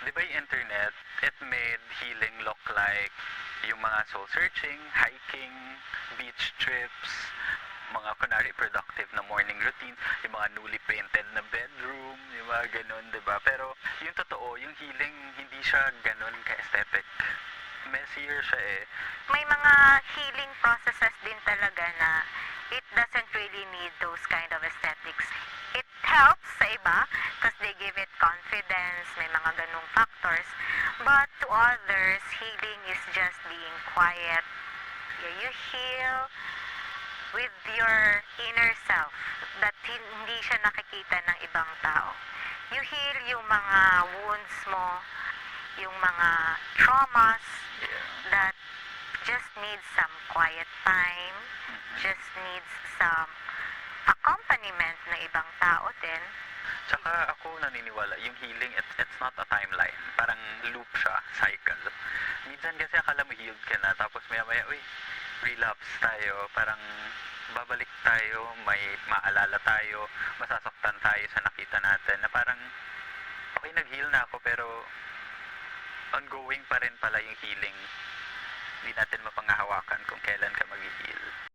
Di ba yung internet, it made healing look like yung mga soul-searching, hiking, beach trips, mga kunwari productive na morning routine, yung mga newly painted na bedroom, yung mga ganun, di ba? Pero yung totoo, yung healing, hindi siya ganun ka-aesthetic. Messier siya eh. May mga healing processes din talaga na it doesn't really need those kind of aesthetics. It helps sa iba because they give it confidence, may mga ganung factors. But to others, healing is just being quiet. Yeah, you heal with your inner self that hindi siya nakikita ng ibang tao. You heal yung mga wounds mo, yung mga traumas that just needs some quiet time, just needs some accompaniment ng ibang tao din. Tsaka ako naniniwala, yung healing, it's not a timeline. Parang loop siya, cycle. Minsan kasi akala mo healed ka na, tapos maya-maya, uy, relapse tayo. Parang babalik tayo, may maalala tayo, masasaktan tayo sa nakita natin. Na parang, okay, nag-heal na ako, pero ongoing pa rin pala yung healing. Hindi natin mapanghahawakan kung kailan ka mag-heal.